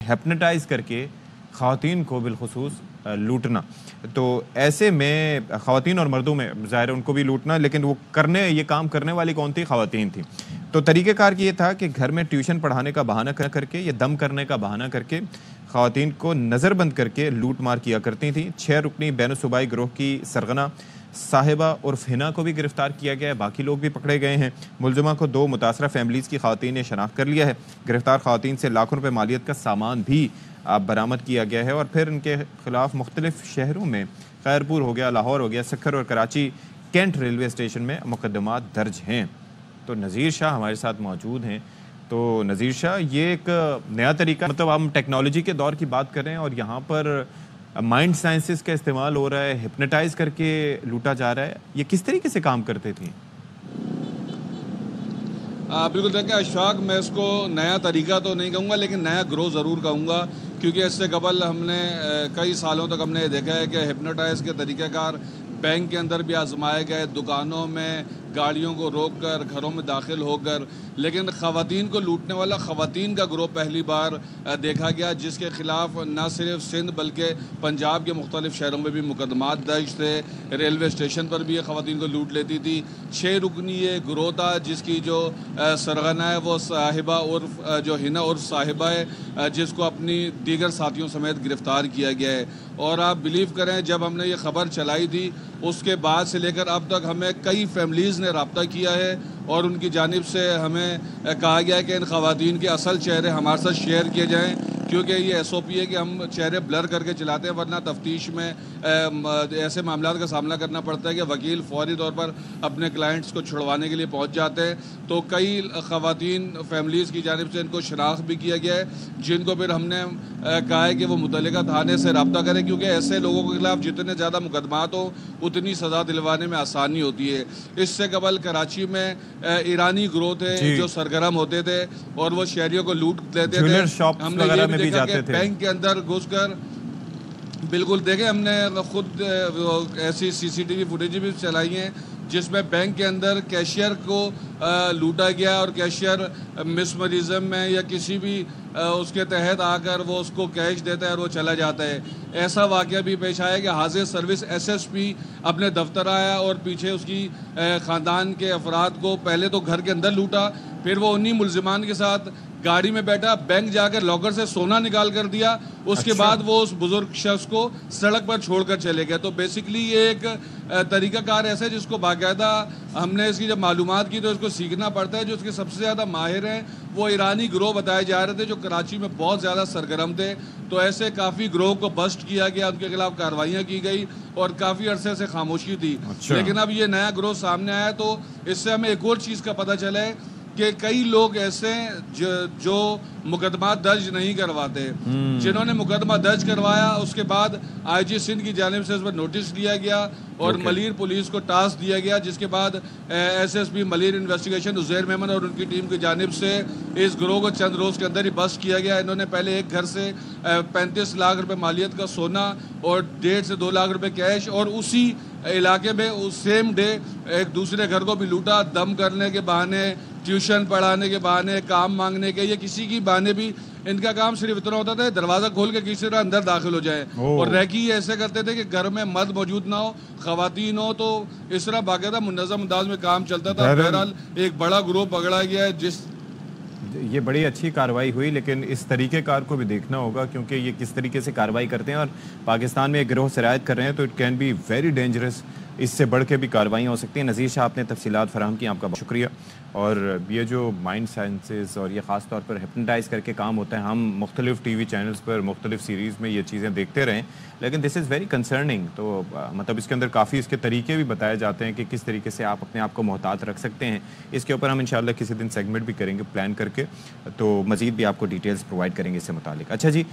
Hypnotise करके ख़वातीन को बिलखुसूस लूटना। तो ऐसे में ख़वातीन और मर्दों में ज़ाहिर उनको भी लूटना, लेकिन वो ये काम करने वाली कौन थी? ख़वातीन थी। तो तरीक़ेकार ये था कि घर में ट्यूशन पढ़ाने का बहाना करके या दम करने का बहाना करके ख़वातीन को नज़रबंद करके लूट मार किया करती थी। 6 रुकनी बैनुसूबाई गिरोह की सरगना साहिबा उर्फ हिना को भी गिरफ्तार किया गया है। बाकी लोग भी पकड़े गए हैं। मुलजिमा को 2 मुतासरा फैमिलीज़ की ख़वातीन ने शनाख्त कर लिया है। गिरफ्तार ख़वातीन से लाखों रुपए मालियत का सामान भी बरामद किया गया है और फिर इनके खिलाफ मुख्तलिफ शहरों में खैरपुर हो गया, लाहौर हो गया, सक्खर और कराची कैंट रेलवे स्टेशन में मुकदमात दर्ज हैं। तो नज़ीर शाह हमारे साथ मौजूद हैं। तो नज़ीर शाह, ये एक नया तरीका, मतलब हम टेक्नोलॉजी के दौर की बात कर रहे हैं और यहाँ पर माइंड साइंसेस का इस्तेमाल हो रहा है, हिप्नोटाइज करके लूटा जा रहा है। ये किस तरीके से काम करते थे? बिल्कुल देखिए अशफाक, मैं इसको नया तरीका तो नहीं कहूँगा, लेकिन नया ग्रोह ज़रूर कहूँगा, क्योंकि इससे कबल हमने कई सालों तक हमने देखा है कि हिप्नोटाइज के तरीक़ाकार बैंक के अंदर भी आजमाए गए, दुकानों में गाड़ियों को रोक कर, घरों में दाखिल होकर, लेकिन ख़वातीन को लूटने वाला ख़वातीन का ग्रोह पहली बार देखा गया, जिसके ख़िलाफ़ न सिर्फ सिंध बल्कि पंजाब के मुख्तलिफ शहरों में भी मुकदमात दर्ज थे। रेलवे स्टेशन पर भी ये ख़वातीन को लूट लेती थी। 6 रुकनी ये ग्रोह था, जिसकी जो सरगना है वो साहिबा उर्फ जो हिना उर्फ साहिबा है, जिसको अपनी दीगर साथियों समेत गिरफ़्तार किया गया है। और आप बिलीव करें, जब हमने ये ख़बर चलाई थी उसके बाद से लेकर अब तक हमें कई फैमिलीज़ ने रब्ता किया है और उनकी जानिब से हमें कहा गया है कि इन ख़वातीन के असल चेहरे हमारे साथ शेयर किए जाएँ, क्योंकि ये SOP है कि हम चेहरे ब्लर करके चलाते हैं, वरना तफ्तीश में ऐसे मामलात का सामना करना पड़ता है कि वकील फौरी तौर पर अपने क्लाइंट्स को छुड़वाने के लिए पहुंच जाते हैं। तो कई ख़वातीन फैमिलीज़ की जानिब से इनको शनाख्त भी किया गया है, जिनको फिर हमने कहा है कि वो मुतल्लिका थाने से रब्ता करें, क्योंकि ऐसे लोगों के खिलाफ जितने ज़्यादा मुकदमात हो उतनी सज़ा दिलवाने में आसानी होती है। इससे कबल कराची में ईरानी ग्रोह थे जो सरगर्म होते थे और वो शहरियों को लूट लेते थे। हमने ये भी देखा कि बैंक के अंदर घुसकर, बिल्कुल देखे, हमने खुद ऐसी CCTV फुटेज भी चलाई हैं जिसमें बैंक के अंदर कैशियर को लूटा गया और कैशियर मिसमरिज्म में या किसी भी उसके तहत आकर वो उसको कैश देता है और वो चला जाता है। ऐसा वाक़या भी पेश आया कि हाजिर सर्विस SSP अपने दफ्तर आया और पीछे उसकी ख़ानदान के अफराद को पहले तो घर के अंदर लूटा, फिर वो उन्हीं मुलजिमान के साथ गाड़ी में बैठा, बैंक जाकर लॉकर से सोना निकाल कर दिया, उसके बाद वो उस बुजुर्ग शख्स को सड़क पर छोड़कर चले गए। तो बेसिकली ये एक तरीक़ाकार ऐसा है जिसको बाकायदा हमने इसकी जब मालूमात की तो इसको सीखना पड़ता है। जो इसके सबसे ज़्यादा माहिर हैं वो ईरानी ग्रोह बताए जा रहे थे जो कराची में बहुत ज़्यादा सरगर्म थे। तो ऐसे काफ़ी ग्रोह को बस्ट किया गया, उनके खिलाफ कार्रवाइयाँ की गई और काफ़ी अरसे से खामोशी थी। लेकिन अब ये नया ग्रोह सामने आया तो इससे हमें एक और चीज़ का पता चला है कि कई लोग ऐसे जो मुकदमा दर्ज नहीं करवाते, जिन्होंने मुकदमा दर्ज करवाया उसके बाद IG सिंध की जानिब से इस पर नोटिस लिया गया और मलीर पुलिस को टास्क दिया गया, जिसके बाद SSP मलीर इन्वेस्टिगेशन उज़ैर मेमन और उनकी टीम की जानिब से इस ग्रोह को चंद रोज़ के अंदर ही बस्ट किया गया। इन्होंने पहले एक घर से 35 लाख रुपए मालियत का सोना और 1.5 से 2 लाख रुपए कैश और उसी इलाके में उस सेम डे एक दूसरे घर को भी लूटा, दम करने के बहाने, ट्यूशन पढ़ाने के बहाने, काम मांगने के, ये किसी की बहाने भी इनका काम सिर्फ इतना होता था दरवाज़ा खोल के किसी तरह अंदर दाखिल हो जाए। और रैकी ऐसे करते थे कि घर में मर्द मौजूद ना हो, ख़वातीन हो, तो इस तरह बाकायदा मुनज़्ज़म अंदाज में काम चलता था। बहरहाल एक बड़ा ग्रोह पकड़ा गया है जिस ये बड़ी अच्छी कार्रवाई हुई, लेकिन इस तरीक़ेकार को भी देखना होगा क्योंकि ये किस तरीके से कार्रवाई करते हैं और पाकिस्तान में एक गिरोह से रियायत कर रहे हैं तो it can be very dangerous. इससे बढ़ के भी कार्रवाई हो सकती है। नज़ीर शाह, आपने तफसीलात फराहम की, आपका बहुत शुक्रिया। और ये जो माइंड साइंसेस और ये ख़ास तौर पर हिप्नोटाइज करके काम होता है, हम मुख्तलिफ TV चैनल्स पर मुख्तलिफ सीरीज़ में ये चीज़ें देखते रहें, लेकिन दिस इज़ वेरी कंसर्निंग। तो मतलब इसके अंदर काफ़ी इसके तरीके भी बताए जाते हैं कि किस तरीके से आप अपने आप को मोहतात रख सकते हैं। इसके ऊपर हम इंशाल्लाह किसी दिन सेगमेंट भी करेंगे प्लान करके, तो मज़ीद भी आपको डिटेल्स प्रोवाइड करेंगे इससे मुतालिक। अच्छा जी।